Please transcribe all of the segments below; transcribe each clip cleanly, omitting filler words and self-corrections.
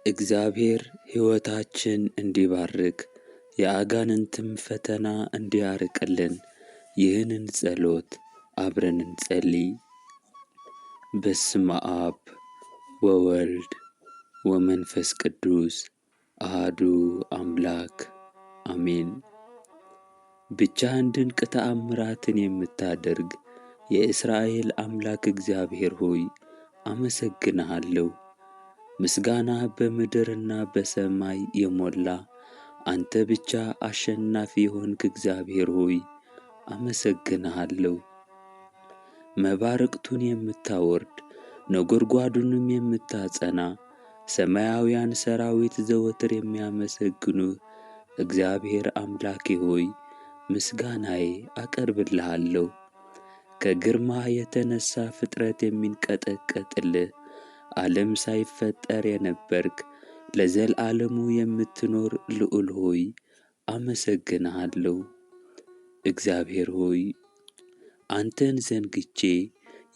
እግዚአብሔር ሕይወታችን እንዲባርክ የአጋንንትም ፈተና እንዲያርቅልን ይህንን ጸሎት አብረን እንጸልይ። በስመ አብ ወወልድ ወመንፈስ ቅዱስ አሐዱ አምላክ አሜን። ብቻህን ድንቅ ተአምራትን የምታደርግ የእስራኤል አምላክ እግዚአብሔር ሆይ አመሰግንሃለሁ። ምስጋናህ በምድርና በሰማይ የሞላ አንተ ብቻ አሸናፊ የሆንክ እግዚአብሔር ሆይ አመሰግንሃለሁ። መባረቅቱን የምታወርድ ነጎድጓዱንም የምታጸና ሰማያውያን ሰራዊት ዘወትር የሚያመሰግኑህ እግዚአብሔር አምላኬ ሆይ ምስጋናዬ አቀርብልሃለሁ። ከግርማህ የተነሣ ፍጥረት የሚንቀጠቀጥልህ ዓለም ሳይፈጠር የነበርክ ለዘላለሙ የምትኖር ልዑል ሆይ አመሰግንሃለሁ። እግዚአብሔር ሆይ አንተን ዘንግቼ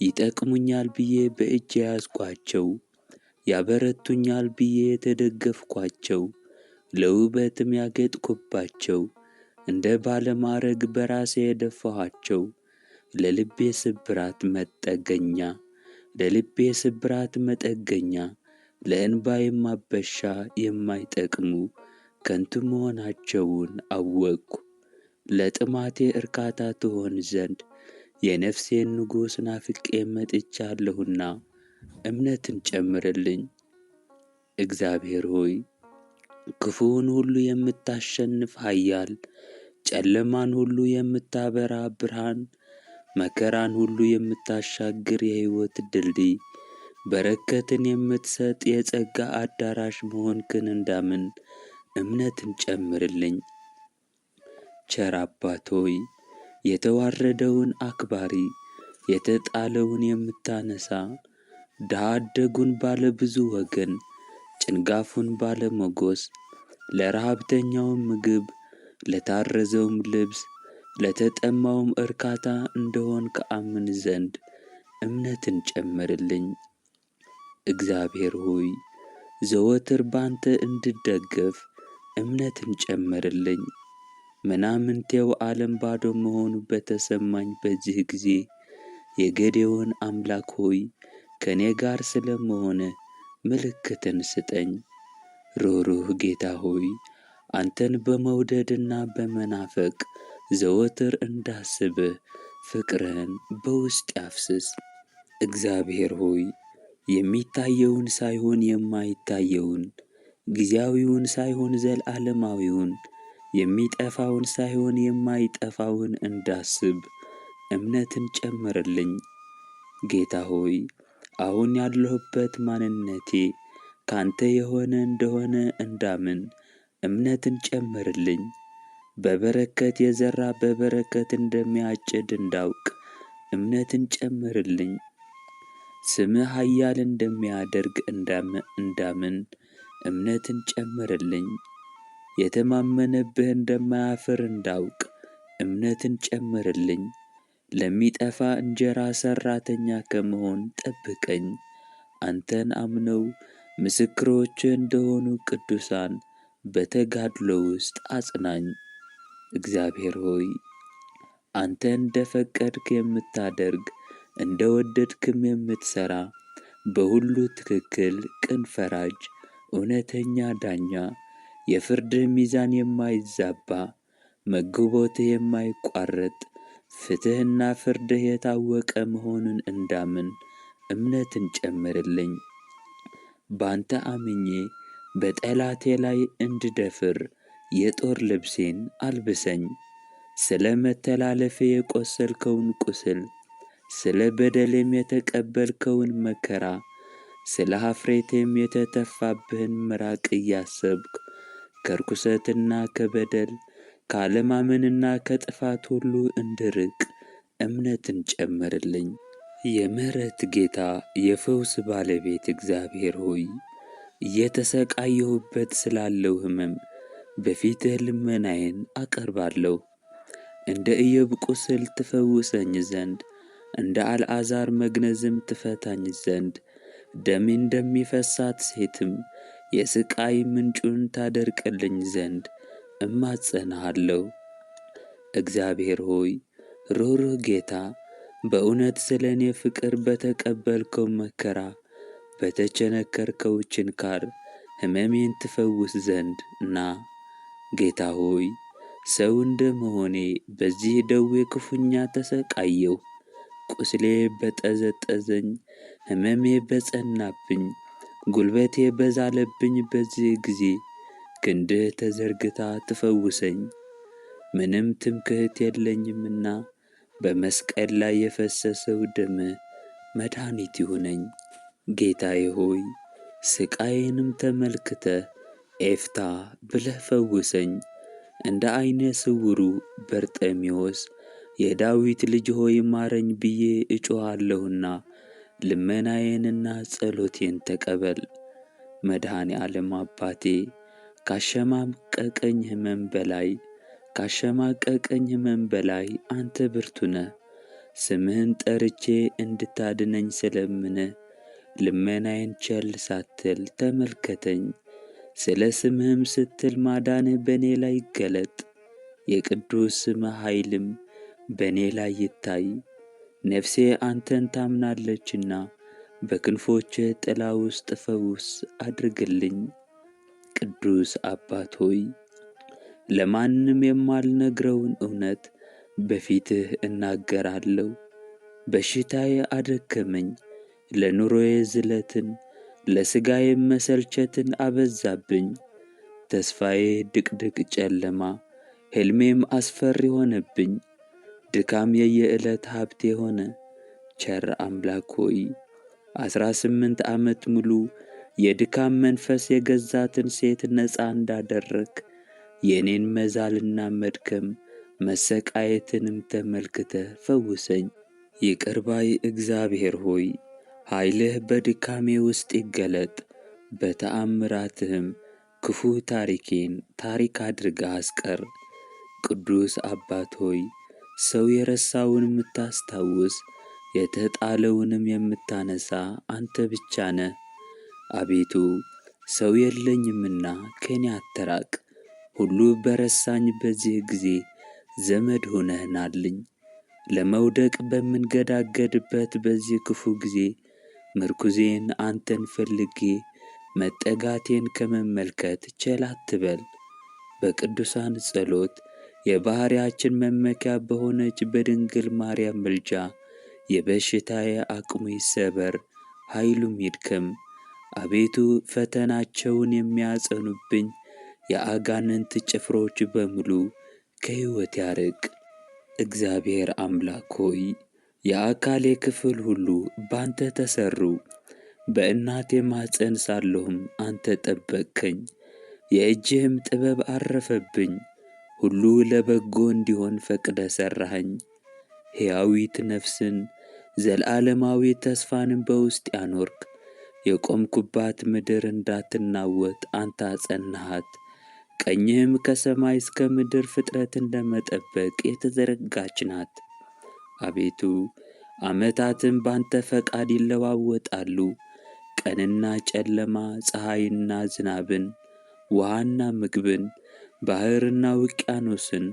ይጠቅሙኛል ብዬ በእጄ ያዝኳቸው፣ ያበረቱኛል ብዬ የተደገፍኳቸው፣ ለውበትም ያጌጥኩባቸው፣ እንደ ባለማዕረግ በራሴ የደፋኋቸው ለልቤ ስብራት መጠገኛ ለልቤ ስብራት መጠገኛ ለእንባዬም ማበሻ የማይጠቅሙ ከንቱ መሆናቸውን አወቅሁ። ለጥማቴ እርካታ ትሆን ዘንድ የነፍሴን ንጉሥ ናፍቄ መጥቻለሁና እምነትን ጨምርልኝ። እግዚአብሔር ሆይ ክፉውን ሁሉ የምታሸንፍ ኃያል፣ ጨለማን ሁሉ የምታበራ ብርሃን፣ መከራን ሁሉ የምታሻግር የሕይወት ድልድይ፣ በረከትን የምትሰጥ የጸጋ አዳራሽ መሆንክን እንዳምን እምነትን ጨምርልኝ። ቸር አባት ሆይ የተዋረደውን አክባሪ፣ የተጣለውን የምታነሣ፣ ድሀ አደጉን ባለ ብዙ ወገን፣ ጭንጋፉን ባለ ሞገስ፣ ለረሃብተኛውም ምግብ፣ ለታረዘውም ልብስ፣ ለተጠማውም እርካታ እንደሆንክ አምን ዘንድ እምነትን ጨምርልኝ። እግዚአብሔር ሆይ ዘወትር ባንተ እንድደገፍ እምነትን ጨምርልኝ። ምናምንቴው ዓለም ባዶ መሆኑ በተሰማኝ በዚህ ጊዜ የጌዴዎን አምላክ ሆይ ከእኔ ጋር ስለ መሆንህ ምልክትን ስጠኝ። ሩህሩህ ጌታ ሆይ አንተን በመውደድና በመናፈቅ ዘወትር እንዳስብህ ፍቅርህን በውስጤ አፍስስ። እግዚአብሔር ሆይ የሚታየውን ሳይሆን የማይታየውን፣ ጊዜያዊውን ሳይሆን ዘለዓለማዊውን፣ የሚጠፋውን ሳይሆን የማይጠፋውን እንዳስብ እምነትን ጨምርልኝ። ጌታ ሆይ አሁን ያለሁበት ማንነቴ ካንተ የሆነ እንደሆነ እንዳምን እምነትን ጨምርልኝ። በበረከት የዘራ በበረከት እንደሚያጭድ እንዳውቅ እምነትን ጨምርልኝ። ስምህ ኃያል እንደሚያደርግ እንዳምን እምነትን ጨምርልኝ። የተማመነብህ እንደማያፍር እንዳውቅ እምነትን ጨምርልኝ። ለሚጠፋ እንጀራ ሠራተኛ ከመሆን ጠብቀኝ። አንተን አምነው ምስክሮችህ እንደሆኑ ቅዱሳን በተጋድሎ ውስጥ አጽናኝ። እግዚአብሔር ሆይ አንተ እንደ ፈቀድክ የምታደርግ እንደ ወደድክም የምትሠራ በሁሉ ትክክል ቅን ፈራጅ፣ እውነተኛ ዳኛ፣ የፍርድህ ሚዛን የማይዛባ መግቦትህ የማይቋረጥ ፍትሕና ፍርድህ የታወቀ መሆኑን እንዳምን እምነትን ጨምርልኝ። ባንተ አምኜ በጠላቴ ላይ እንድደፍር የጦር ልብሴን አልብሰኝ። ስለ መተላለፌ የቈሰልከውን ቁስል፣ ስለ በደሌም የተቀበልከውን መከራ፣ ስለ ኀፍረቴም የተተፋብህን ምራቅ እያሰብክ ከርኵሰትና ከበደል ካለማመንና ከጥፋት ሁሉ እንድርቅ እምነትን ጨምርልኝ። የምሕረት ጌታ የፈውስ ባለቤት እግዚአብሔር ሆይ እየተሰቃየሁበት ስላለው ሕመም በፊትህ ልመናዬን አቀርባለሁ። እንደ ኢዮብ ቁስል ትፈውሰኝ ዘንድ እንደ አልዓዛር መግነዝም ትፈታኝ ዘንድ ደሜ እንደሚፈሳት ሴትም የሥቃይ ምንጩን ታደርቅልኝ ዘንድ እማጸንሃለሁ። እግዚአብሔር ሆይ ሩኅሩህ ጌታ፣ በእውነት ስለ እኔ ፍቅር በተቀበልከው መከራ በተቸነከርከው ችንካር ሕመሜን ትፈውስ ዘንድ ና። ጌታ ሆይ ሰው እንደ መሆኔ በዚህ ደዌ ክፉኛ ተሰቃየሁ። ቁስሌ በጠዘጠዘኝ፣ ሕመሜ በጸናብኝ፣ ጉልበቴ በዛለብኝ በዚህ ጊዜ ክንድህ ተዘርግታ ትፈውሰኝ። ምንም ትምክህት የለኝምና በመስቀል ላይ የፈሰሰው ደምህ መድኃኒት ይሁነኝ። ጌታዬ ሆይ ሥቃዬንም ተመልክተህ ኤፍታ ብለህ ፈውሰኝ። እንደ ዐይነ ስውሩ በርጤሜዎስ የዳዊት ልጅ ሆይ ማረኝ ብዬ እጮኻለሁና ልመናዬንና ጸሎቴን ተቀበል። መድኃኔ ዓለም አባቴ ካሸማቀቀኝ ሕመም በላይ አንተ ብርቱ ነህ። ስምህን ጠርቼ እንድታድነኝ ስለምንህ ልመናዬን ቸል ሳትል ተመልከተኝ። ስለ ስምህም ስትል ማዳንህ በእኔ ላይ ይገለጥ፣ የቅዱስ ስምህ ኃይልም በእኔ ላይ ይታይ። ነፍሴ አንተን ታምናለችና በክንፎችህ ጥላ ውስጥ ፈውስ አድርግልኝ። ቅዱስ አባት ሆይ ለማንም የማልነግረውን እውነት በፊትህ እናገራለሁ። በሽታዬ አደከመኝ፣ ለኑሮዬ ዝለትን ለሥጋዬም መሰልቸትን አበዛብኝ። ተስፋዬ ድቅድቅ ጨለማ፣ ሕልሜም አስፈሪ ሆነብኝ። ድካም የየዕለት ሀብቴ ሆነ። ቸር አምላክ ሆይ 18 ዓመት ሙሉ የድካም መንፈስ የገዛትን ሴት ነፃ እንዳደረግ የእኔን መዛልና መድከም መሰቃየትንም ተመልክተህ ፈውሰኝ። ይቅር ባይ እግዚአብሔር ሆይ ኃይልህ በድካሜ ውስጥ ይገለጥ። በተአምራትህም ክፉ ታሪኬን ታሪክ አድርገህ አስቀር። ቅዱስ አባት ሆይ ሰው የረሳውን የምታስታውስ የተጣለውንም የምታነሣ አንተ ብቻ ነህ። አቤቱ ሰው የለኝምና ከኔ አትራቅ። ሁሉ በረሳኝ በዚህ ጊዜ ዘመድ ሆነህናልኝ። ለመውደቅ በምንገዳገድበት በዚህ ክፉ ጊዜ ምርኩዜን አንተን ፈልጌ መጠጋቴን ከመመልከት ቸል አትበል። በቅዱሳን ጸሎት የባሕርያችን መመኪያ በሆነች በድንግል ማርያም ምልጃ የበሽታዬ አቅሙ ይሰበር፣ ኃይሉም ይድከም። አቤቱ ፈተናቸውን የሚያጸኑብኝ የአጋንንት ጭፍሮች በሙሉ ከሕይወት ያርቅ። እግዚአብሔር አምላክ ሆይ የአካሌ ክፍል ሁሉ ባንተ ተሠሩ። በእናቴ ማኅፀን ሳለሁም አንተ ጠበቅከኝ። የእጅህም ጥበብ አረፈብኝ። ሁሉ ለበጎ እንዲሆን ፈቅደህ ሠራኸኝ። ሕያዊት ነፍስን ዘለዓለማዊ ተስፋንም በውስጤ አኖርክ። የቆምኩባት ምድር እንዳትናወጥ አንተ አጸናሃት። ቀኝህም ከሰማይ እስከ ምድር ፍጥረትን ለመጠበቅ የተዘረጋች ናት። አቤቱ ዓመታትም ባንተ ፈቃድ ይለዋወጣሉ። ቀንና ጨለማ፣ ፀሐይና ዝናብን፣ ውሃና ምግብን፣ ባሕርና ውቅያኖስን፣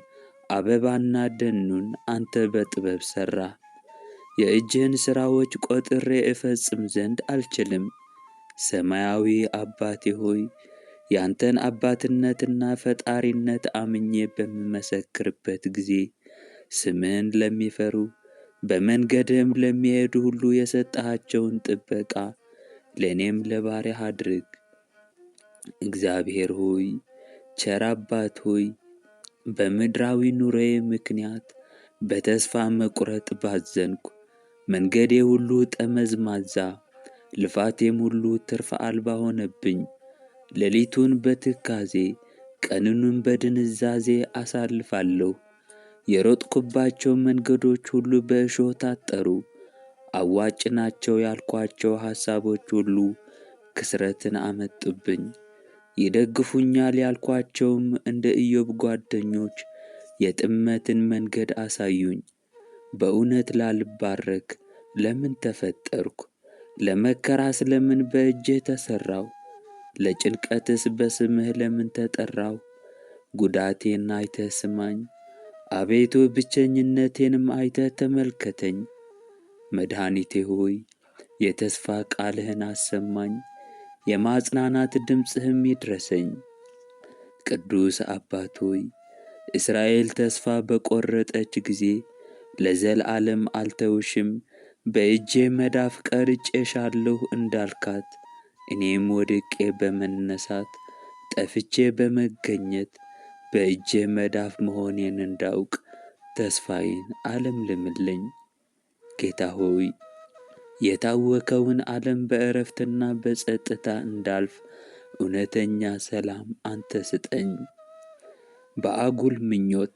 አበባና ደኑን አንተ በጥበብ ሠራህ። የእጅህን ሥራዎች ቈጥሬ እፈጽም ዘንድ አልችልም። ሰማያዊ አባቴ ሆይ ያንተን አባትነትና ፈጣሪነት አምኜ በምመሰክርበት ጊዜ ስምህን ለሚፈሩ በመንገድህም ለሚሄዱ ሁሉ የሰጠሃቸውን ጥበቃ ለእኔም ለባሪያህ አድርግ። እግዚአብሔር ሆይ ቸር አባት ሆይ በምድራዊ ኑሮዬ ምክንያት በተስፋ መቁረጥ ባዘንኩ፣ መንገዴ ሁሉ ጠመዝማዛ ልፋቴም ሁሉ ትርፍ አልባ ሆነብኝ። ሌሊቱን በትካዜ ቀኑንም በድንዛዜ አሳልፋለሁ። የሮጥኩባቸው መንገዶች ሁሉ በእሾህ ታጠሩ። አዋጭ ናቸው ያልኳቸው ሐሳቦች ሁሉ ክስረትን አመጡብኝ። ይደግፉኛል ያልኳቸውም እንደ ኢዮብ ጓደኞች የጥመትን መንገድ አሳዩኝ። በእውነት ላልባረክ ለምን ተፈጠርኩ? ለመከራስ ለምን በእጄ ተሠራሁ? ለጭንቀትስ በስምህ ለምን ተጠራው? ጉዳቴን አይተህ ስማኝ፣ አቤቱ ብቸኝነቴንም አይተህ ተመልከተኝ። መድኃኒቴ ሆይ የተስፋ ቃልህን አሰማኝ፣ የማጽናናት ድምፅህም ይድረሰኝ። ቅዱስ አባት ሆይ እስራኤል ተስፋ በቈረጠች ጊዜ ለዘላለም አልተውሽም፣ በእጄ መዳፍ ቀርጬሻለሁ እንዳልካት፣ እኔም ወድቄ በመነሳት ጠፍቼ በመገኘት በእጄ መዳፍ መሆኔን እንዳውቅ ተስፋዬን አለምልምልኝ። ጌታ ሆይ የታወከውን ዓለም በዕረፍትና በጸጥታ እንዳልፍ እውነተኛ ሰላም አንተ ስጠኝ። በአጉል ምኞት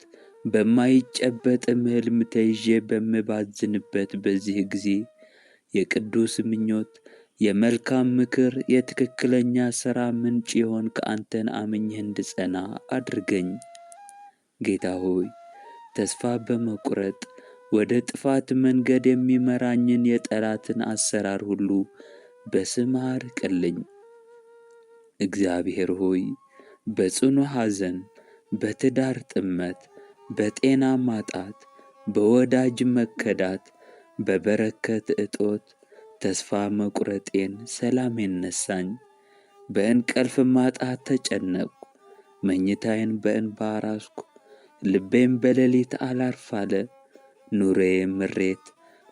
በማይጨበጥም ሕልም ተይዤ በምባዝንበት በዚህ ጊዜ የቅዱስ ምኞት፣ የመልካም ምክር፣ የትክክለኛ ሥራ ምንጭ የሆንክ አንተን አምኜ እንድጸና አድርገኝ። ጌታ ሆይ ተስፋ በመቁረጥ ወደ ጥፋት መንገድ የሚመራኝን የጠላትን አሰራር ሁሉ በስምህ አርቅልኝ። እግዚአብሔር ሆይ በጽኑ ሐዘን፣ በትዳር ጥመት፣ በጤና ማጣት፣ በወዳጅ መከዳት፣ በበረከት እጦት ተስፋ መቁረጤን ሰላሜን ነሳኝ። በእንቅልፍ ማጣት ተጨነቅሁ፣ መኝታዬን በእንባ አራስኩ፣ ልቤም በሌሊት አላርፍ አለ። ኑሮዬም ምሬት፣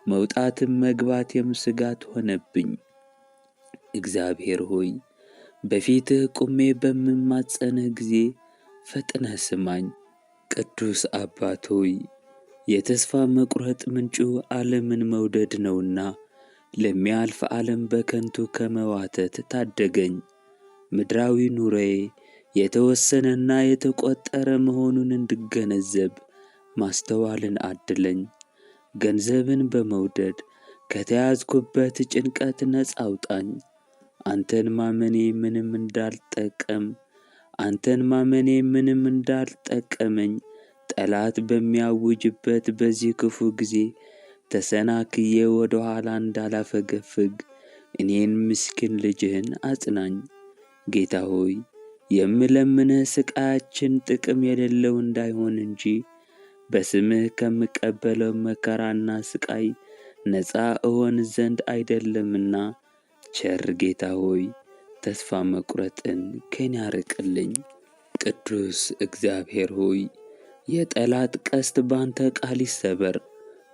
መውጣትም መግባቴም ስጋት ሆነብኝ። እግዚአብሔር ሆይ በፊትህ ቁሜ በምማጸንህ ጊዜ ፈጥነህ ስማኝ። ቅዱስ አባት ሆይ የተስፋ መቁረጥ ምንጩ ዓለምን መውደድ ነውና ለሚያልፍ ዓለም በከንቱ ከመዋተት ታደገኝ። ምድራዊ ኑሮዬ የተወሰነና የተቆጠረ መሆኑን እንድገነዘብ ማስተዋልን አድለኝ። ገንዘብን በመውደድ ከተያዝኩበት ጭንቀት ነፃ አውጣኝ። አንተን ማመኔ ምንም እንዳልጠቀመኝ ጠላት በሚያውጅበት በዚህ ክፉ ጊዜ ተሰናክዬ ወደ ኋላ እንዳላፈገፍግ እኔን ምስኪን ልጅህን አጽናኝ። ጌታ ሆይ የምለምንህ ሥቃያችን ጥቅም የሌለው እንዳይሆን እንጂ በስምህ ከምቀበለው መከራና ሥቃይ ነፃ እሆን ዘንድ አይደለምና። ቸር ጌታ ሆይ ተስፋ መቁረጥን ከኔ አርቅልኝ። ቅዱስ እግዚአብሔር ሆይ የጠላት ቀስት ባንተ ቃል ይሰበር፣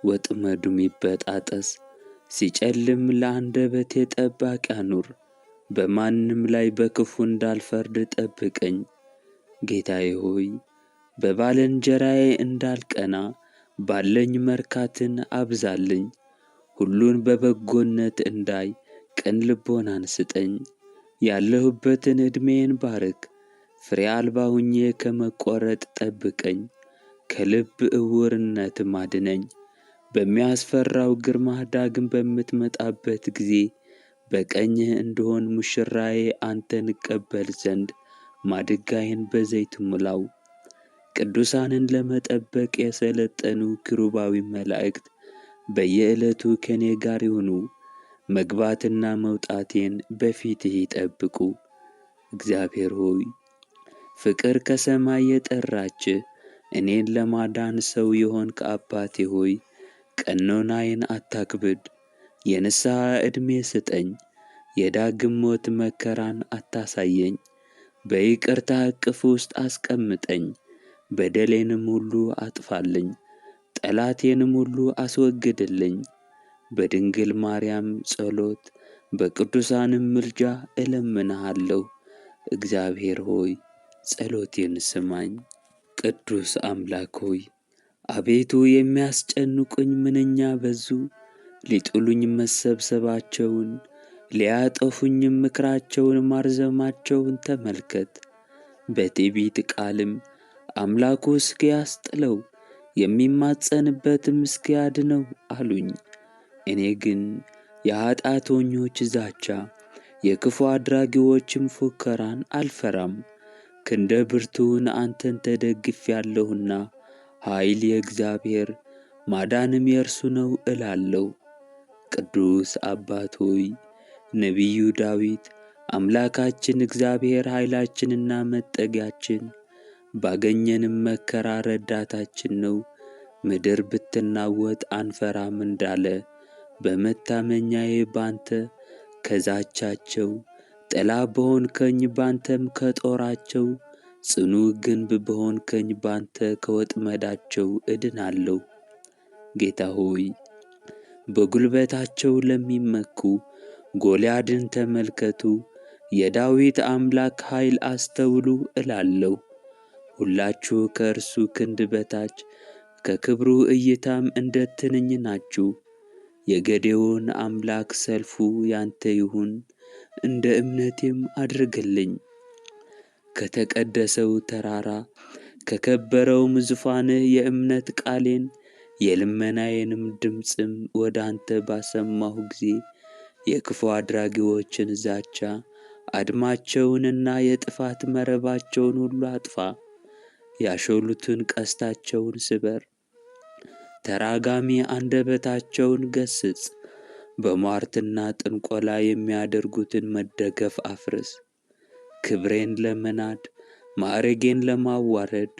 ወጥመዱም ይበጣጠስ። ሲጨልም ለአንደበቴ ጠባቂ አኑር፣ በማንም ላይ በክፉ እንዳልፈርድ ጠብቀኝ። ጌታዬ ሆይ በባልንጀራዬ እንዳልቀና ባለኝ መርካትን አብዛልኝ። ሁሉን በበጎነት እንዳይ ቅን ልቦናን ስጠኝ። ያለሁበትን ዕድሜዬን ባርክ፣ ፍሬ አልባ ሁኜ ከመቈረጥ ጠብቀኝ። ከልብ ዕውርነትም አድነኝ። በሚያስፈራው ግርማህ ዳግም በምትመጣበት ጊዜ በቀኝህ እንድሆን ሙሽራዬ አንተን እቀበል ዘንድ ማድጋዬን በዘይት ሙላው። ቅዱሳንን ለመጠበቅ የሰለጠኑ ኪሩባዊ መላእክት በየዕለቱ ከኔ ጋር ይሁኑ። መግባትና መውጣቴን በፊትህ ይጠብቁ። እግዚአብሔር ሆይ ፍቅር ከሰማይ የጠራችህ እኔን ለማዳን ሰው የሆንክ አባቴ ሆይ ቀኖናዬን አታክብድ። የንስሐ ዕድሜ ስጠኝ። የዳግም ሞት መከራን አታሳየኝ። በይቅርታ እቅፍ ውስጥ አስቀምጠኝ። በደሌንም ሁሉ አጥፋልኝ፣ ጠላቴንም ሁሉ አስወግድልኝ። በድንግል ማርያም ጸሎት በቅዱሳንም ምልጃ እለምንሃለሁ። እግዚአብሔር ሆይ ጸሎቴን ስማኝ። ቅዱስ አምላክ ሆይ አቤቱ የሚያስጨንቁኝ ምንኛ በዙ። ሊጥሉኝ መሰብሰባቸውን ሊያጠፉኝም ምክራቸውን ማርዘማቸውን ተመልከት። በትዕቢት ቃልም አምላኩ እስኪያስጥለው የሚማጸንበትም እስኪያድነው አሉኝ። እኔ ግን የኃጢአተኞች ዛቻ የክፉ አድራጊዎችም ፉከራን አልፈራም። ክንደ ብርቱውን አንተን ተደግፌአለሁና ኃይል የእግዚአብሔር ማዳንም የእርሱ ነው እላለሁ። ቅዱስ አባት ሆይ ነቢዩ ዳዊት አምላካችን እግዚአብሔር ኃይላችንና መጠጊያችን፣ ባገኘንም መከራ ረዳታችን ነው። ምድር ብትናወጥ አንፈራም እንዳለ በመታመኛዬ ባንተ ከዛቻቸው፣ ጥላ በሆንከኝ ባንተም ከጦራቸው፣ ጽኑ ግንብ በሆንከኝ ባንተ ከወጥመዳቸው እድናለሁ። ጌታ ሆይ በጉልበታቸው ለሚመኩ ጎልያድን ተመልከቱ፣ የዳዊት አምላክ ኃይል አስተውሉ እላለሁ። ሁላችሁ ከእርሱ ክንድ በታች ከክብሩ እይታም እንደ ትንኝ ናችሁ። የጌዴዎን አምላክ ሰልፉ ያንተ ይሁን፣ እንደ እምነቴም አድርግልኝ። ከተቀደሰው ተራራ ከከበረውም ዙፋንህ የእምነት ቃሌን የልመናዬንም ድምፅም ወደ አንተ ባሰማሁ ጊዜ የክፉ አድራጊዎችን ዛቻ አድማቸውንና የጥፋት መረባቸውን ሁሉ አጥፋ። ያሾሉትን ቀስታቸውን ስበር፣ ተራጋሚ አንደበታቸውን ገስጽ። በሟርትና ጥንቆላ የሚያደርጉትን መደገፍ አፍርስ። ክብሬን ለመናድ ማዕረጌን ለማዋረድ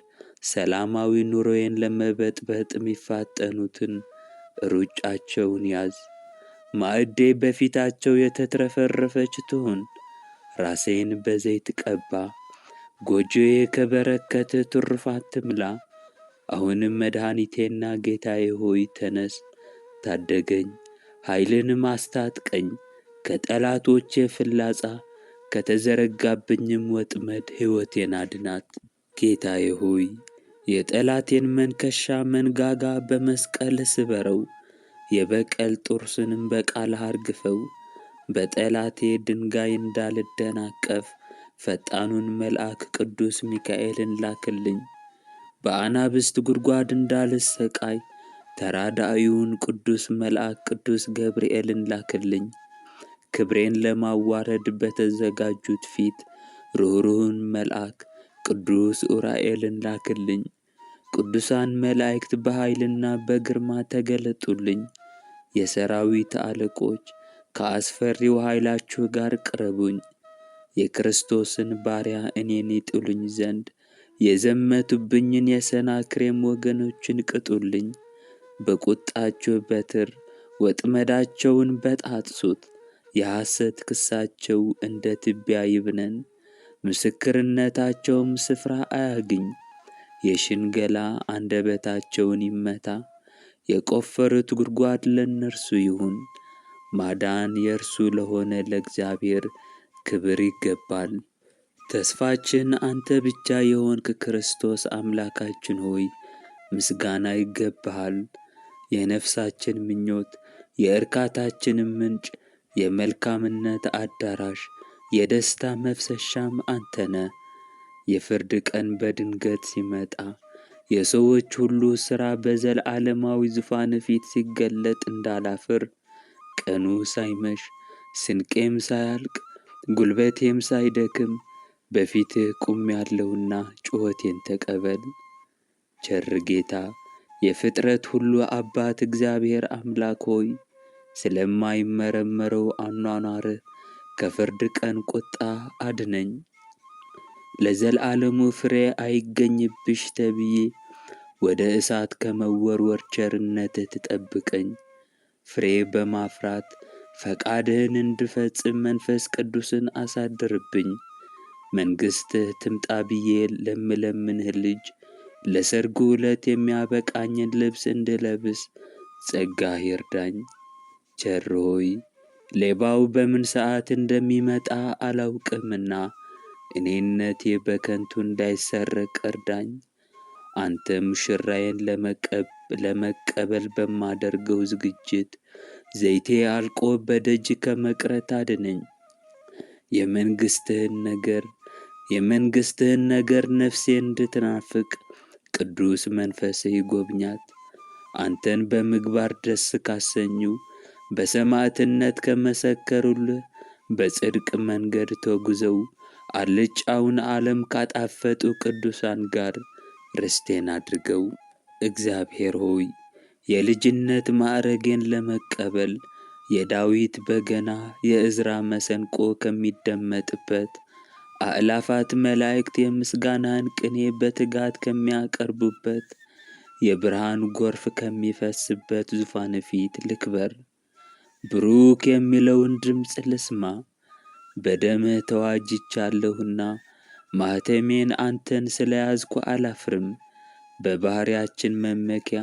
ሰላማዊ ኑሮዬን ለመበጥበጥ የሚፋጠኑትን ሩጫቸውን ያዝ። ማዕዴ በፊታቸው የተትረፈረፈች ትሁን። ራሴን በዘይት ቀባ፣ ጎጆዬ ከበረከት ትሩፋት ትምላ። አሁንም መድኃኒቴና ጌታዬ ሆይ ተነስ፣ ታደገኝ፣ ኃይልንም አስታጥቀኝ። ከጠላቶቼ ፍላጻ ከተዘረጋብኝም ወጥመድ ሕይወቴን አድናት። ጌታዬ ሆይ የጠላቴን መንከሻ መንጋጋ በመስቀል ስበረው፣ የበቀል ጥርስንም በቃልህ አርግፈው። በጠላቴ ድንጋይ እንዳልደናቀፍ ፈጣኑን መልአክ ቅዱስ ሚካኤልን ላክልኝ። በአናብስት ጉድጓድ እንዳልሰቃይ ተራዳኢውን ቅዱስ መልአክ ቅዱስ ገብርኤልን ላክልኝ። ክብሬን ለማዋረድ በተዘጋጁት ፊት ርኅሩኅን መልአክ ቅዱስ ኡራኤልን ላክልኝ። ቅዱሳን መላእክት በኃይልና በግርማ ተገለጡልኝ። የሰራዊት አለቆች ከአስፈሪው ኃይላችሁ ጋር ቅረቡኝ። የክርስቶስን ባሪያ እኔን ይጥሉኝ ዘንድ የዘመቱብኝን የሰናክሬም ወገኖችን ቅጡልኝ። በቁጣችሁ በትር ወጥመዳቸውን በጣጥሱት። የሐሰት ክሳቸው እንደ ትቢያ ይብነን፣ ምስክርነታቸውም ስፍራ አያግኝ። የሽንገላ አንደበታቸውን ይመታ፣ የቈፈሩት ጉድጓድ ለእነርሱ ይሁን። ማዳን የእርሱ ለሆነ ለእግዚአብሔር ክብር ይገባል። ተስፋችን አንተ ብቻ የሆንክ ክርስቶስ አምላካችን ሆይ ምስጋና ይገባሃል። የነፍሳችን ምኞት የእርካታችንም ምንጭ የመልካምነት አዳራሽ የደስታ መፍሰሻም አንተ ነህ። የፍርድ ቀን በድንገት ሲመጣ የሰዎች ሁሉ ሥራ በዘላለማዊ ዙፋን ፊት ሲገለጥ እንዳላፍር፣ ቀኑ ሳይመሽ ስንቄም ሳያልቅ ጉልበቴም ሳይደክም በፊትህ ቆሜአለሁና ጩኸቴን ተቀበል። ቸር ጌታ የፍጥረት ሁሉ አባት እግዚአብሔር አምላክ ሆይ ስለማይመረመረው አኗኗርህ ከፍርድ ቀን ቁጣ አድነኝ። ለዘላለሙ ፍሬ አይገኝብሽ ተብዬ ወደ እሳት ከመወርወር ቸርነትህ ትጠብቀኝ። ፍሬ በማፍራት ፈቃድህን እንድፈጽም መንፈስ ቅዱስን አሳድርብኝ። መንግሥትህ ትምጣ ብዬ ለምለምንህ ልጅ ለሰርጉ ዕለት የሚያበቃኝን ልብስ እንድለብስ ጸጋህ ይርዳኝ። ቸር ሆይ ሌባው በምን ሰዓት እንደሚመጣ አላውቅምና እኔነቴ በከንቱ እንዳይሰረቅ እርዳኝ። አንተም ሙሽራዬን ለመቀበል በማደርገው ዝግጅት ዘይቴ አልቆ በደጅ ከመቅረት አድነኝ። የመንግሥትህን ነገር ነፍሴ እንድትናፍቅ ቅዱስ መንፈስህ ይጎብኛት። አንተን በምግባር ደስ ካሰኙ በሰማዕትነት ከመሰከሩልህ በጽድቅ መንገድ ተጉዘው አልጫውን ዓለም ካጣፈጡ ቅዱሳን ጋር ርስቴን አድርገው። እግዚአብሔር ሆይ የልጅነት ማዕረጌን ለመቀበል የዳዊት በገና የዕዝራ መሰንቆ ከሚደመጥበት፣ አእላፋት መላእክት የምስጋናን ቅኔ በትጋት ከሚያቀርቡበት፣ የብርሃን ጎርፍ ከሚፈስበት ዙፋን ፊት ልክበር። ብሩክ የሚለውን ድምፅ ልስማ፣ በደምህ ተዋጅቻለሁና። ማኅተሜን አንተን ስለያዝኩ አላፍርም። በባሕርያችን መመኪያ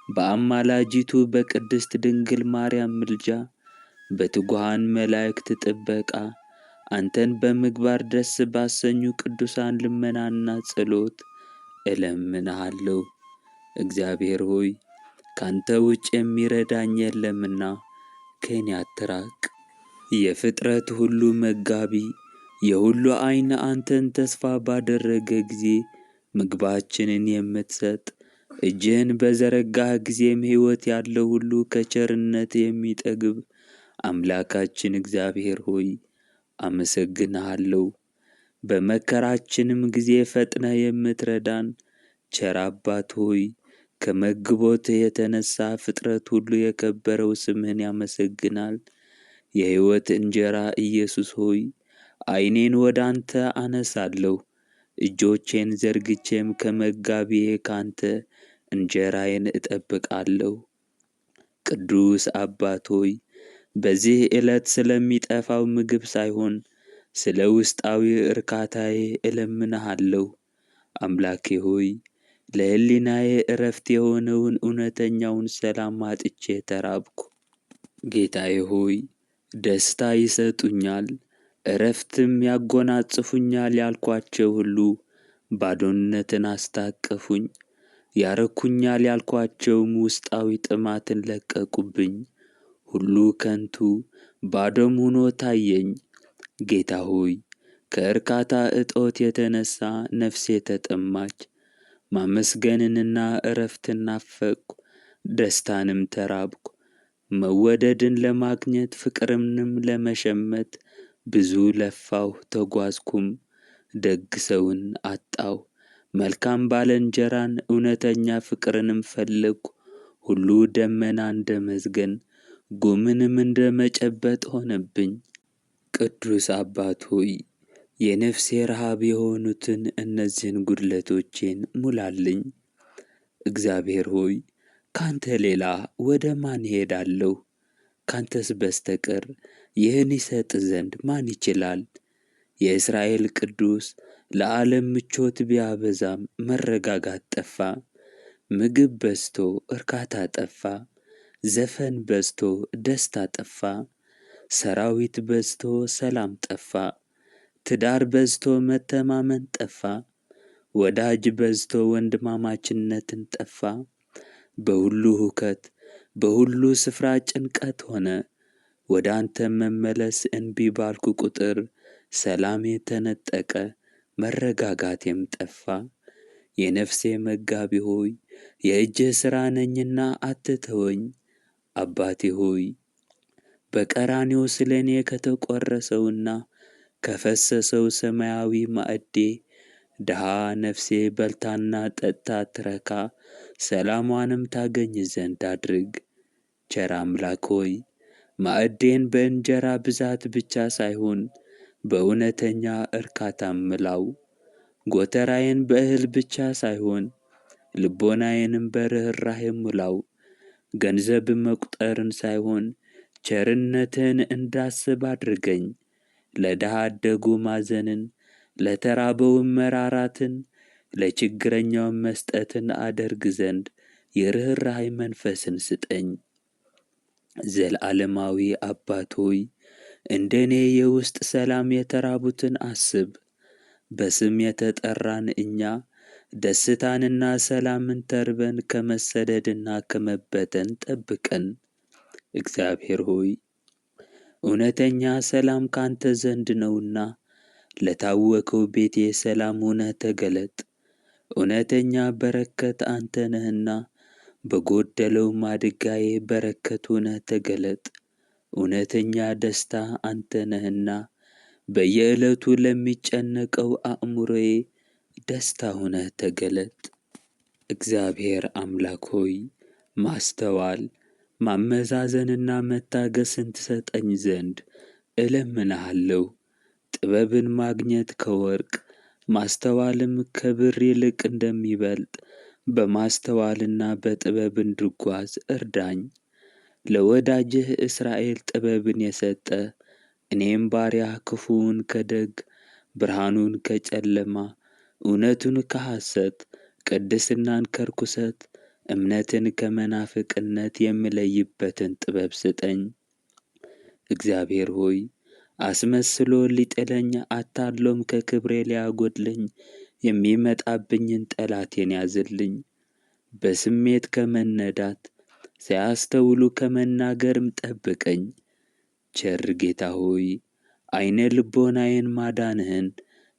በአማላጂቱ በቅድስት ድንግል ማርያም ምልጃ፣ በትጉሃን መላእክት ጥበቃ፣ አንተን በምግባር ደስ ባሰኙ ቅዱሳን ልመናና ጸሎት እለምንሃለሁ። እግዚአብሔር ሆይ ካንተ ውጭ የሚረዳኝ የለምና ከእኔ አትራቅ። የፍጥረት ሁሉ መጋቢ የሁሉ ዓይን አንተን ተስፋ ባደረገ ጊዜ ምግባችንን የምትሰጥ፣ እጅህን በዘረጋህ ጊዜም ሕይወት ያለው ሁሉ ከቸርነት የሚጠግብ አምላካችን እግዚአብሔር ሆይ አመሰግንሃለሁ። በመከራችንም ጊዜ ፈጥነህ የምትረዳን ቸር አባት ሆይ ከመግቦትህ የተነሣ ፍጥረት ሁሉ የከበረው ስምህን ያመሰግናል። የሕይወት እንጀራ ኢየሱስ ሆይ ዓይኔን ወደ አንተ አነሳለሁ፣ እጆቼን ዘርግቼም ከመጋቢዬ ካንተ እንጀራዬን እጠብቃለሁ። ቅዱስ አባት ሆይ በዚህ ዕለት ስለሚጠፋው ምግብ ሳይሆን ስለ ውስጣዊ እርካታዬ እለምንሃለሁ። አምላኬ ሆይ ለሕሊናዬ ዕረፍት የሆነውን እውነተኛውን ሰላም አጥቼ ተራብኩ። ጌታዬ ሆይ ደስታ ይሰጡኛል፣ ዕረፍትም ያጎናጽፉኛል ያልኳቸው ሁሉ ባዶነትን አስታቀፉኝ። ያረኩኛል ያልኳቸውም ውስጣዊ ጥማትን ለቀቁብኝ። ሁሉ ከንቱ ባዶም ሆኖ ታየኝ። ጌታ ሆይ ከእርካታ እጦት የተነሣ ነፍሴ ተጠማች። ማመስገንንና ዕረፍትን ናፈቅሁ፣ ደስታንም ተራብኩ። መወደድን ለማግኘት ፍቅርንም ለመሸመት ብዙ ለፋሁ ተጓዝኩም፣ ደግ ሰውን አጣሁ። መልካም ባልንጀራን እውነተኛ ፍቅርንም ፈለግሁ። ሁሉ ደመና እንደ መዝገን ጉምንም እንደ መጨበጥ ሆነብኝ። ቅዱስ አባት ሆይ የነፍሴ ረሃብ የሆኑትን እነዚህን ጉድለቶቼን ሙላልኝ። እግዚአብሔር ሆይ ካንተ ሌላ ወደ ማን እሄዳለሁ? ካንተስ በስተቀር ይህን ይሰጥ ዘንድ ማን ይችላል? የእስራኤል ቅዱስ ለዓለም ምቾት ቢያበዛም መረጋጋት ጠፋ። ምግብ በዝቶ እርካታ ጠፋ። ዘፈን በዝቶ ደስታ ጠፋ። ሰራዊት በዝቶ ሰላም ጠፋ። ትዳር በዝቶ መተማመን ጠፋ። ወዳጅ በዝቶ ወንድማማችነትን ጠፋ። በሁሉ ሁከት በሁሉ ስፍራ ጭንቀት ሆነ። ወደ አንተ መመለስ እንቢ ባልኩ ቁጥር ሰላሜ ተነጠቀ፣ መረጋጋቴም ጠፋ። የነፍሴ መጋቢ ሆይ የእጅህ ሥራ ነኝና አትተወኝ። አባቴ ሆይ በቀራንዮ ስለ እኔ ከተቈረሰውና ከፈሰሰው ሰማያዊ ማዕዴ ድሃ ነፍሴ በልታና ጠጥታ ትረካ፣ ሰላሟንም ታገኝ ዘንድ አድርግ። ቸር አምላክ ሆይ ማዕዴን በእንጀራ ብዛት ብቻ ሳይሆን በእውነተኛ እርካታም ምላው። ጎተራዬን በእህል ብቻ ሳይሆን ልቦናዬንም በርኅራኄ ሙላው። ገንዘብ መቁጠርን ሳይሆን ቸርነትህን እንዳስብ አድርገኝ። ለድሃ አደጉ ማዘንን፣ ለተራበውም መራራትን፣ ለችግረኛውም መስጠትን አደርግ ዘንድ የርኅራኄ መንፈስን ስጠኝ። ዘለዓለማዊ አባት ሆይ እንደ እኔ የውስጥ ሰላም የተራቡትን አስብ። በስም የተጠራን እኛ ደስታንና ሰላምን ተርበን ከመሰደድና ከመበተን ጠብቀን። እግዚአብሔር ሆይ እውነተኛ ሰላም ካንተ ዘንድ ነውና ለታወከው ቤቴ ሰላም ሆነህ ተገለጥ። እውነተኛ በረከት አንተ ነህና በጎደለው ማድጋዬ በረከት ሆነህ ተገለጥ። እውነተኛ ደስታ አንተ ነህና በየዕለቱ ለሚጨነቀው አእምሮዬ ደስታ ሆነህ ተገለጥ። እግዚአብሔር አምላክ ሆይ ማስተዋል፣ ማመዛዘንና መታገስን ትሰጠኝ ዘንድ እለምንሃለሁ። ጥበብን ማግኘት ከወርቅ ማስተዋልም ከብር ይልቅ እንደሚበልጥ በማስተዋልና በጥበብ እንድጓዝ እርዳኝ። ለወዳጅህ እስራኤል ጥበብን የሰጠ እኔም ባሪያህ ክፉውን ከደግ ብርሃኑን ከጨለማ እውነቱን ከሐሰት ቅድስናን ከርኩሰት እምነትን ከመናፍቅነት የምለይበትን ጥበብ ስጠኝ። እግዚአብሔር ሆይ አስመስሎ ሊጥለኝ አታሎም ከክብሬ ሊያጐድለኝ የሚመጣብኝን ጠላቴን ያዝልኝ። በስሜት ከመነዳት ሳያስተውሉ ከመናገርም ጠብቀኝ። ቸር ጌታ ሆይ ዓይነ ልቦናዬን ማዳንህን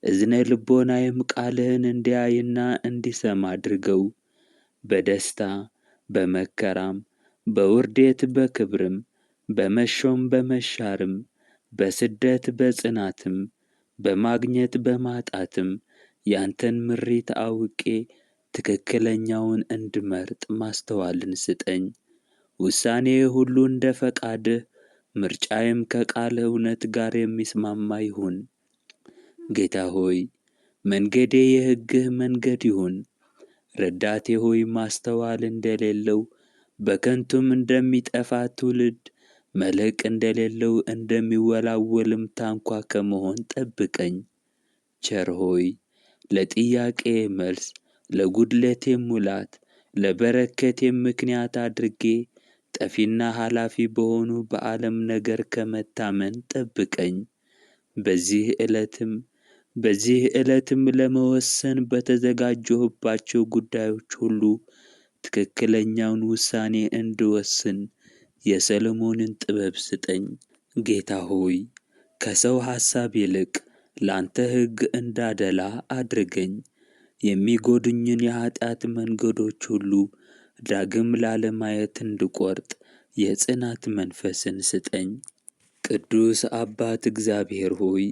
እዝነ ልቦናዬም ቃልህን እንዲያይና እንዲሰማ አድርገው። በደስታ በመከራም በውርደት በክብርም በመሾም በመሻርም በስደት በጽናትም በማግኘት በማጣትም ያንተን ምሪት አውቄ ትክክለኛውን እንድመርጥ ማስተዋልን ስጠኝ። ውሳኔዬ ሁሉ እንደ ፈቃድህ ምርጫዬም ከቃልህ እውነት ጋር የሚስማማ ይሁን። ጌታ ሆይ መንገዴ የሕግህ መንገድ ይሁን። ረዳቴ ሆይ ማስተዋል እንደሌለው በከንቱም እንደሚጠፋ ትውልድ መልሕቅ እንደሌለው እንደሚወላወልም ታንኳ ከመሆን ጠብቀኝ። ቸር ሆይ ለጥያቄዬ መልስ ለጉድለቴም ሙላት ለበረከቴም ምክንያት አድርጌ ጠፊና ኃላፊ በሆኑ በዓለም ነገር ከመታመን ጠብቀኝ። በዚህ ዕለትም ለመወሰን በተዘጋጀሁባቸው ጉዳዮች ሁሉ ትክክለኛውን ውሳኔ እንድወስን የሰሎሞንን ጥበብ ስጠኝ። ጌታ ሆይ ከሰው ሐሳብ ይልቅ ላንተ ሕግ እንዳደላ አድርገኝ። የሚጐዱኝን የኀጢአት መንገዶች ሁሉ ዳግም ላለማየት እንድቈርጥ የጽናት መንፈስን ስጠኝ። ቅዱስ አባት እግዚአብሔር ሆይ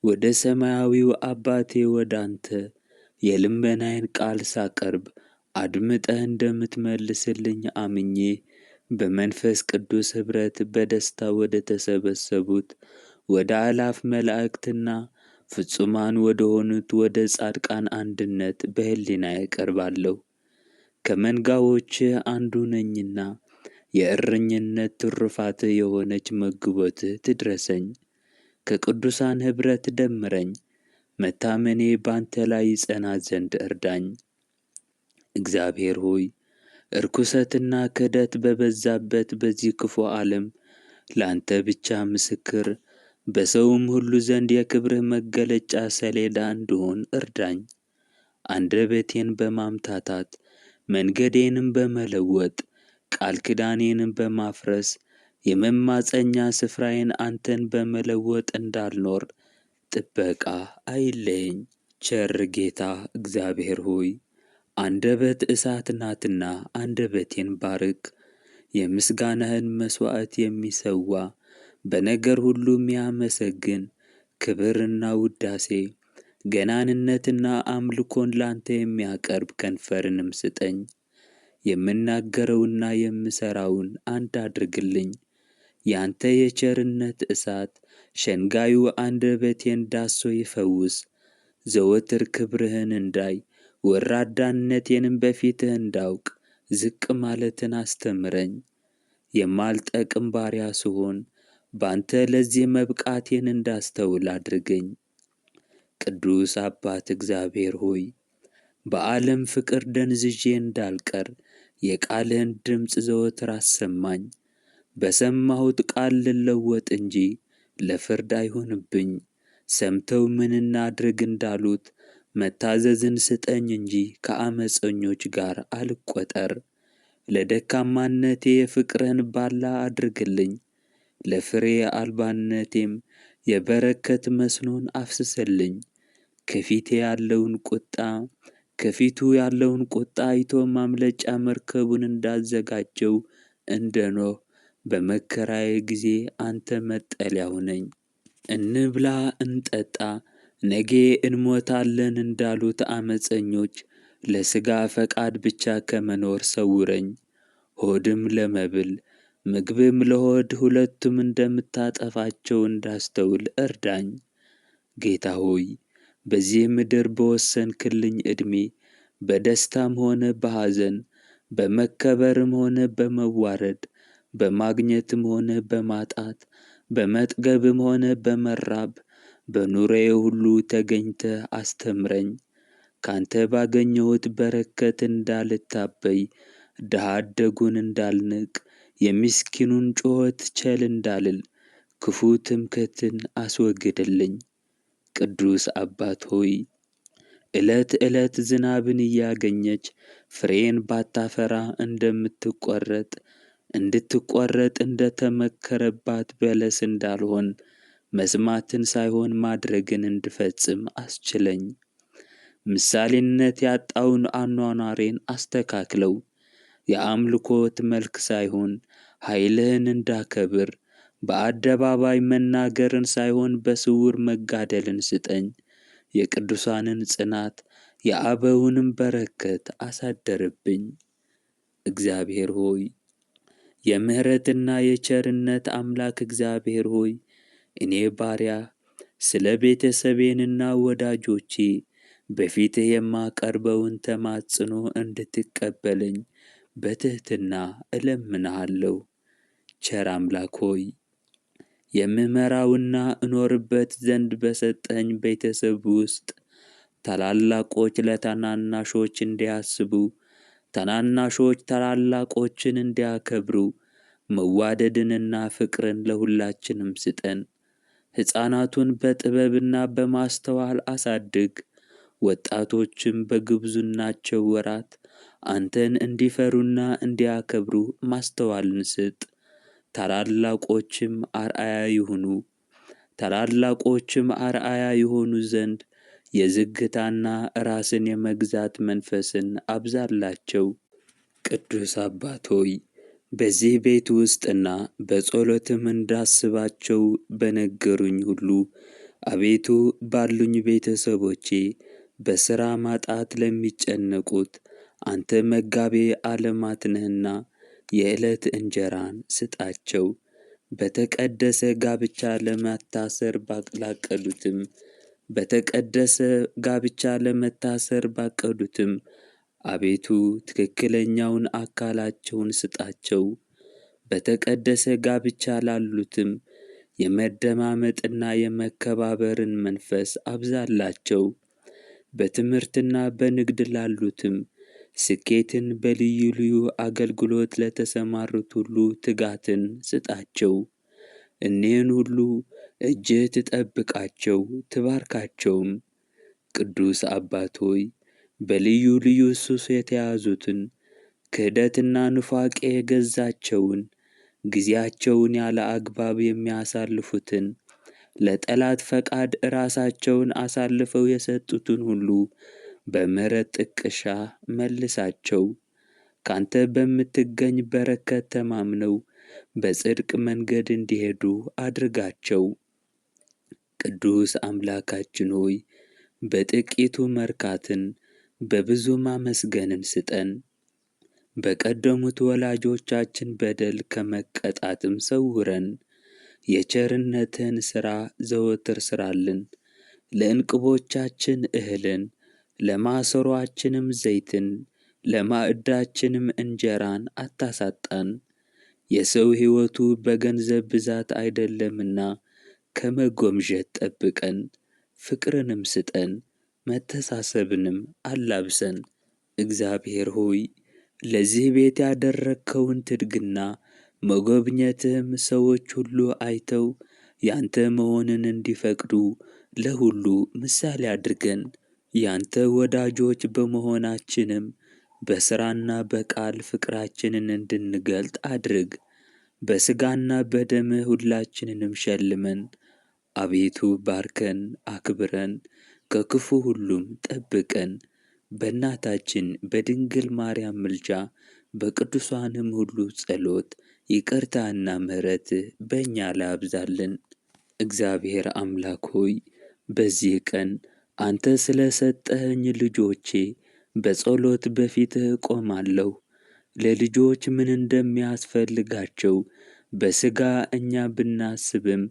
ወደ ሰማያዊው አባቴ ወደ አንተ የልመናዬን ቃል ሳቀርብ አድምጠህ እንደምትመልስልኝ አምኜ በመንፈስ ቅዱስ ኅብረት በደስታ ወደ ተሰበሰቡት ወደ አእላፍ መላእክትና ፍጹማን ወደ ሆኑት ወደ ጻድቃን አንድነት በሕሊናዬ እቀርባለሁ። ከመንጋዎችህ አንዱ ነኝና የእረኝነት ትሩፋትህ የሆነች መግቦትህ ትድረሰኝ። ከቅዱሳን ኅብረት ደምረኝ፣ መታመኔ ባንተ ላይ ይጸና ዘንድ እርዳኝ። እግዚአብሔር ሆይ ርኵሰትና ክህደት በበዛበት በዚህ ክፉ ዓለም ለአንተ ብቻ ምስክር በሰውም ሁሉ ዘንድ የክብርህ መገለጫ ሰሌዳ እንድሆን እርዳኝ። አንደበቴን በማምታታት መንገዴንም በመለወጥ ቃል ኪዳኔንም በማፍረስ የመማፀኛ ስፍራዬን አንተን በመለወጥ እንዳልኖር ጥበቃ አይለየኝ። ቸር ጌታ እግዚአብሔር ሆይ አንደበት እሳት ናትና አንደበቴን ባርክ። የምስጋናህን መሥዋዕት የሚሠዋ በነገር ሁሉ የሚያመሰግን ክብርና ውዳሴ ገናንነትና አምልኮን ላንተ የሚያቀርብ ከንፈርንም ስጠኝ። የምናገረውና የምሠራውን አንድ አድርግልኝ። ያንተ የቸርነት እሳት ሸንጋዩ አንደበቴን ዳሶ ይፈውስ። ዘወትር ክብርህን እንዳይ ወራዳነቴንም በፊትህ እንዳውቅ ዝቅ ማለትን አስተምረኝ። የማልጠቅም ባሪያ ስሆን ባንተ ለዚህ መብቃቴን እንዳስተውል አድርገኝ። ቅዱስ አባት እግዚአብሔር ሆይ በዓለም ፍቅር ደንዝዤ እንዳልቀር የቃልህን ድምፅ ዘወትር አሰማኝ። በሰማሁት ቃል ልለወጥ እንጂ ለፍርድ አይሁንብኝ። ሰምተው ምን እናድርግ እንዳሉት መታዘዝን ስጠኝ እንጂ ከዓመፀኞች ጋር አልቈጠር። ለደካማነቴ የፍቅርህን ባላ አድርግልኝ፣ ለፍሬ አልባነቴም የበረከት መስኖን አፍስስልኝ። ከፊቱ ያለውን ቁጣ አይቶ ማምለጫ መርከቡን እንዳዘጋጀው እንደ ኖኅ በመከራዬ ጊዜ አንተ መጠለያ ሁነኝ። እንብላ እንጠጣ ነገ እንሞታለን እንዳሉት ዓመፀኞች ለሥጋ ፈቃድ ብቻ ከመኖር ሰውረኝ። ሆድም ለመብል ምግብም ለሆድ ሁለቱም እንደምታጠፋቸው እንዳስተውል እርዳኝ። ጌታ ሆይ በዚህ ምድር በወሰንክልኝ ዕድሜ በደስታም ሆነ በሐዘን፣ በመከበርም ሆነ በመዋረድ፣ በማግኘትም ሆነ በማጣት፣ በመጥገብም ሆነ በመራብ በኑሮዬ ሁሉ ተገኝተህ አስተምረኝ። ካንተ ባገኘሁት በረከት እንዳልታበይ፣ ድሀ አደጉን እንዳልንቅ፣ የምስኪኑን ጩኸት ቸል እንዳልል ክፉ ትምክህትን አስወግድልኝ። ቅዱስ አባት ሆይ ዕለት ዕለት ዝናብን እያገኘች ፍሬን ባታፈራ እንድትቈረጥ እንደ ተመከረባት በለስ እንዳልሆን መስማትን ሳይሆን ማድረግን እንድፈጽም አስችለኝ። ምሳሌነት ያጣውን አኗኗሬን አስተካክለው። የአምልኮት መልክ ሳይሆን ኃይልህን እንዳከብር፣ በአደባባይ መናገርን ሳይሆን በስውር መጋደልን ስጠኝ። የቅዱሳንን ጽናት የአበውንም በረከት አሳደርብኝ። እግዚአብሔር ሆይ የምሕረትና የቸርነት አምላክ እግዚአብሔር ሆይ እኔ ባሪያ ስለ ቤተሰቤንና ወዳጆቼ በፊትህ የማቀርበውን ተማጽኖ እንድትቀበለኝ በትሕትና እለምንሃለሁ። ቸር አምላክ ሆይ የምመራውና እኖርበት ዘንድ በሰጠኝ ቤተሰብ ውስጥ ታላላቆች ለታናናሾች እንዲያስቡ፣ ታናናሾች ታላላቆችን እንዲያከብሩ መዋደድንና ፍቅርን ለሁላችንም ስጠን። ሕፃናቱን በጥበብና በማስተዋል አሳድግ። ወጣቶችም በግብዝናቸው ወራት አንተን እንዲፈሩና እንዲያከብሩ ማስተዋልን ስጥ። ታላላቆችም አርአያ ይሆኑ ዘንድ የዝግታና ራስን የመግዛት መንፈስን አብዛላቸው። ቅዱስ አባት ሆይ በዚህ ቤት ውስጥና በጸሎትም እንዳስባቸው በነገሩኝ ሁሉ አቤቱ ባሉኝ ቤተሰቦቼ በሥራ ማጣት ለሚጨነቁት አንተ መጋቤ ዓለማት ነህና የዕለት እንጀራን ስጣቸው። በተቀደሰ ጋብቻ ለመታሰር ባቀዱትም አቤቱ ትክክለኛውን አካላቸውን ስጣቸው። በተቀደሰ ጋብቻ ላሉትም የመደማመጥና የመከባበርን መንፈስ አብዛላቸው። በትምህርትና በንግድ ላሉትም ስኬትን፣ በልዩ ልዩ አገልግሎት ለተሰማሩት ሁሉ ትጋትን ስጣቸው። እኒህን ሁሉ እጅህ ትጠብቃቸው ትባርካቸውም። ቅዱስ አባት ሆይ በልዩ ልዩ ሱስ የተያዙትን፣ ክህደትና ኑፋቄ የገዛቸውን፣ ጊዜያቸውን ያለ አግባብ የሚያሳልፉትን፣ ለጠላት ፈቃድ ራሳቸውን አሳልፈው የሰጡትን ሁሉ በምሕረት ጥቅሻ መልሳቸው። ካንተ በምትገኝ በረከት ተማምነው በጽድቅ መንገድ እንዲሄዱ አድርጋቸው። ቅዱስ አምላካችን ሆይ በጥቂቱ መርካትን በብዙ ማመስገንን ስጠን። በቀደሙት ወላጆቻችን በደል ከመቀጣትም ሰውረን። የቸርነትህን ሥራ ዘወትር ሥራልን። ለዕንቅቦቻችን እህልን፣ ለማሰሮአችንም ዘይትን፣ ለማዕዳችንም እንጀራን አታሳጣን። የሰው ሕይወቱ በገንዘብ ብዛት አይደለምና ከመጎምዠት ጠብቀን። ፍቅርንም ስጠን፣ መተሳሰብንም አላብሰን። እግዚአብሔር ሆይ ለዚህ ቤት ያደረግከውን ትድግና መጎብኘትህም ሰዎች ሁሉ አይተው ያንተ መሆንን እንዲፈቅዱ ለሁሉ ምሳሌ አድርገን። ያንተ ወዳጆች በመሆናችንም በሥራና በቃል ፍቅራችንን እንድንገልጥ አድርግ። በሥጋና በደምህ ሁላችንንም ሸልመን። አቤቱ ባርከን አክብረን፣ ከክፉ ሁሉም ጠብቀን። በእናታችን በድንግል ማርያም ምልጃ በቅዱሳንም ሁሉ ጸሎት ይቅርታና ምሕረትህ በእኛ ላይ አብዛልን። እግዚአብሔር አምላክ ሆይ በዚህ ቀን አንተ ስለ ሰጠኸኝ ልጆቼ በጸሎት በፊትህ እቆማለሁ። ለልጆች ምን እንደሚያስፈልጋቸው በሥጋ እኛ ብናስብም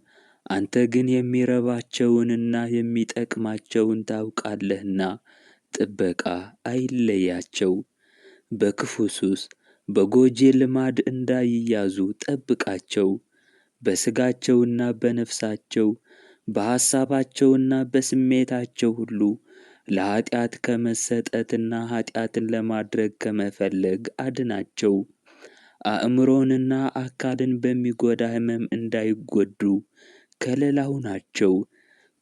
አንተ ግን የሚረባቸውንና የሚጠቅማቸውን ታውቃለህና ጥበቃ አይለያቸው። በክፉ ሱስ በጎጂ ልማድ እንዳይያዙ ጠብቃቸው። በሥጋቸውና በነፍሳቸው በሐሳባቸውና በስሜታቸው ሁሉ ለኃጢአት ከመሰጠትና ኃጢአትን ለማድረግ ከመፈለግ አድናቸው። አእምሮንና አካልን በሚጎዳ ሕመም እንዳይጎዱ ከለላው ናቸው።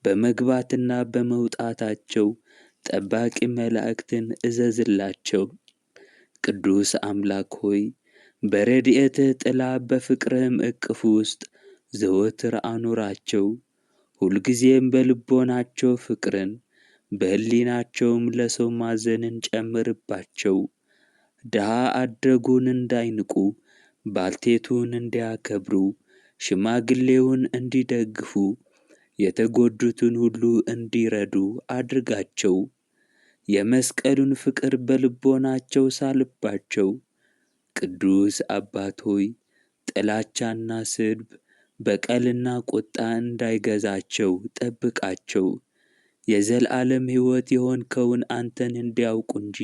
በመግባትና በመውጣታቸው ጠባቂ መላእክትን እዘዝላቸው። ቅዱስ አምላክ ሆይ በረድኤትህ ጥላ በፍቅርህም እቅፍ ውስጥ ዘወትር አኑራቸው። ሁልጊዜም በልቦናቸው ፍቅርን በሕሊናቸውም ለሰው ማዘንን ጨምርባቸው። ድሃ አደጉን እንዳይንቁ፣ ባልቴቱን እንዲያከብሩ፣ ሽማግሌውን እንዲደግፉ፣ የተጎዱትን ሁሉ እንዲረዱ አድርጋቸው። የመስቀሉን ፍቅር በልቦናቸው ሳልባቸው። ቅዱስ አባት ሆይ ጥላቻና ስድብ፣ በቀልና ቁጣ እንዳይገዛቸው ጠብቃቸው። የዘላለም ሕይወት የሆንከውን አንተን እንዲያውቁ እንጂ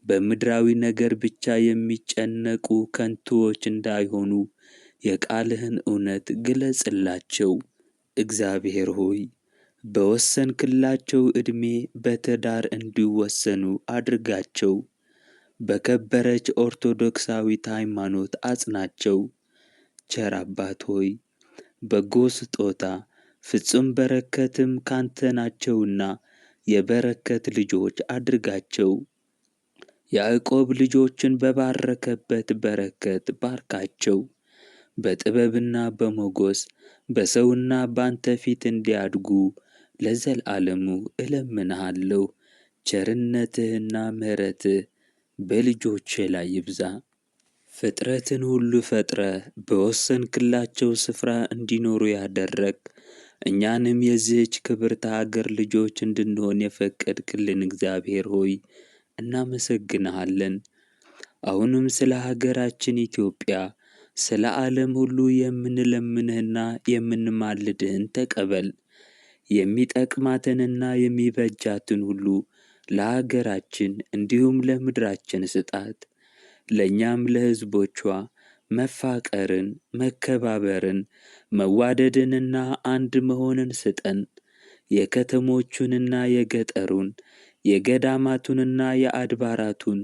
በምድራዊ ነገር ብቻ የሚጨነቁ ከንቱዎች እንዳይሆኑ የቃልህን እውነት ግለጽላቸው። እግዚአብሔር ሆይ በወሰንክላቸው ዕድሜ በትዳር እንዲወሰኑ አድርጋቸው። በከበረች ኦርቶዶክሳዊት ሃይማኖት አጽናቸው። ቸር አባት ሆይ በጎ ስጦታ ፍጹም በረከትም ካንተ ናቸውና የበረከት ልጆች አድርጋቸው። ያዕቆብ ልጆችን በባረከበት በረከት ባርካቸው። በጥበብና በሞገስ በሰውና ባንተ ፊት እንዲያድጉ ለዘላለሙ እለምንሃለሁ። ቸርነትህና ምሕረትህ በልጆቼ ላይ ይብዛ። ፍጥረትን ሁሉ ፈጥረህ በወሰንክላቸው ስፍራ እንዲኖሩ ያደረግ እኛንም የዚህች ክብርት አገር ልጆች እንድንሆን የፈቀድክልን እግዚአብሔር ሆይ እናመሰግንሃለን። አሁንም ስለ ሀገራችን ኢትዮጵያ፣ ስለ ዓለም ሁሉ የምንለምንህና የምንማልድህን ተቀበል። የሚጠቅማትንና የሚበጃትን ሁሉ ለሀገራችን እንዲሁም ለምድራችን ስጣት። ለእኛም ለሕዝቦቿ መፋቀርን፣ መከባበርን፣ መዋደድንና አንድ መሆንን ስጠን። የከተሞቹንና የገጠሩን፣ የገዳማቱንና የአድባራቱን፣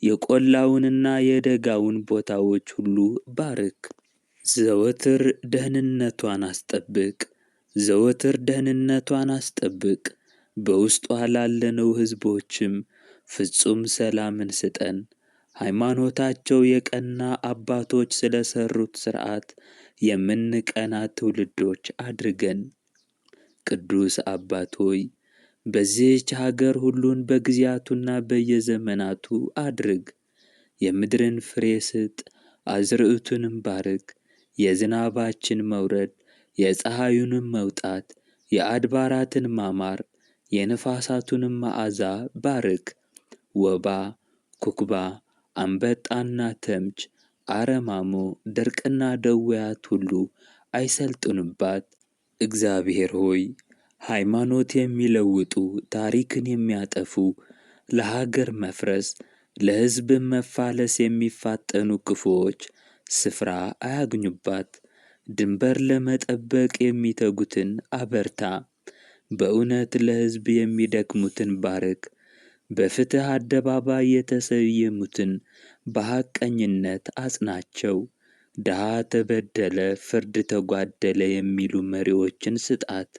የቈላውንና የደጋውን ቦታዎች ሁሉ ባርክ። ዘወትር ደህንነቷን አስጠብቅ። ዘወትር ደህንነቷን አስጠብቅ። በውስጧ ላለነው ሕዝቦችም ፍጹም ሰላምን ስጠን። ሃይማኖታቸው የቀና አባቶች ስለ ሠሩት ሥርዓት የምንቀና ትውልዶች አድርገን። ቅዱስ አባት ሆይ በዚህች ሀገር ሁሉን በጊዜያቱና በየዘመናቱ አድርግ። የምድርን ፍሬ ስጥ፣ አዝርዕቱንም ባርክ። የዝናባችን መውረድ፣ የፀሐዩንም መውጣት፣ የአድባራትን ማማር፣ የነፋሳቱንም መዓዛ ባርክ። ወባ፣ ኩክባ፣ አንበጣና ተምች፣ አረማሞ፣ ድርቅና ደዌያት ሁሉ አይሰልጥኑባት። እግዚአብሔር ሆይ ሃይማኖት የሚለውጡ ታሪክን የሚያጠፉ ለሀገር መፍረስ ለሕዝብም መፋለስ የሚፋጠኑ ክፉዎች ስፍራ አያግኙባት። ድንበር ለመጠበቅ የሚተጉትን አበርታ። በእውነት ለሕዝብ የሚደክሙትን ባርክ። በፍትሕ አደባባይ የተሰየሙትን በሐቀኝነት አጽናቸው። ድሃ ተበደለ፣ ፍርድ ተጓደለ የሚሉ መሪዎችን ስጣት።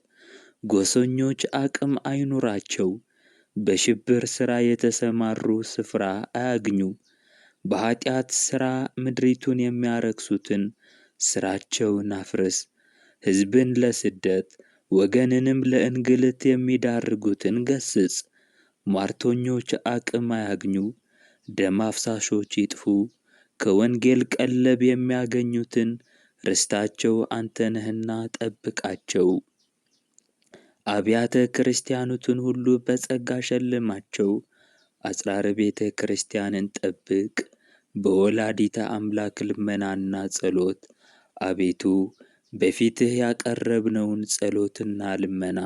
ጎሰኞች አቅም አይኑራቸው። በሽብር ሥራ የተሰማሩ ስፍራ አያግኙ። በኃጢአት ሥራ ምድሪቱን የሚያረክሱትን ሥራቸውን አፍርስ። ሕዝብን ለስደት ወገንንም ለእንግልት የሚዳርጉትን ገሥጽ። ሟርተኞች አቅም አያግኙ። ደም አፍሳሾች ይጥፉ። ከወንጌል ቀለብ የሚያገኙትን ርስታቸው አንተ ነህና ጠብቃቸው። አብያተ ክርስቲያኑትን ሁሉ በጸጋ ሸልማቸው። አጽራረ ቤተ ክርስቲያንን ጠብቅ። በወላዲተ አምላክ ልመናና ጸሎት አቤቱ በፊትህ ያቀረብነውን ጸሎትና ልመና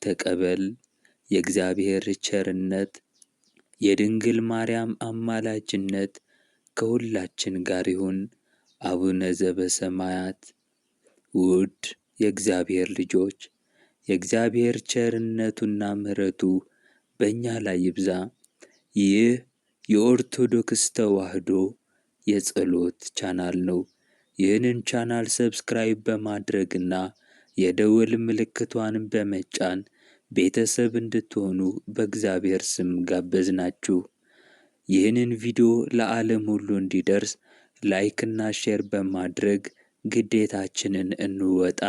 ተቀበል። የእግዚአብሔር ቸርነት የድንግል ማርያም አማላጅነት ከሁላችን ጋር ይሁን። አቡነ ዘበሰማያት። ውድ የእግዚአብሔር ልጆች የእግዚአብሔር ቸርነቱና ምሕረቱ በእኛ ላይ ይብዛ። ይህ የኦርቶዶክስ ተዋሕዶ የጸሎት ቻናል ነው። ይህንን ቻናል ሰብስክራይብ በማድረግና የደወል ምልክቷንም በመጫን ቤተሰብ እንድትሆኑ በእግዚአብሔር ስም ጋበዝናችሁ። ይህንን ቪዲዮ ለዓለም ሁሉ እንዲደርስ ላይክና ሼር በማድረግ ግዴታችንን እንወጣ።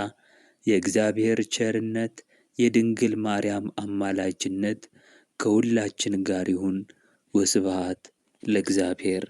የእግዚአብሔር ቸርነት የድንግል ማርያም አማላጅነት ከሁላችን ጋር ይሁን። ወስብሐት ለእግዚአብሔር።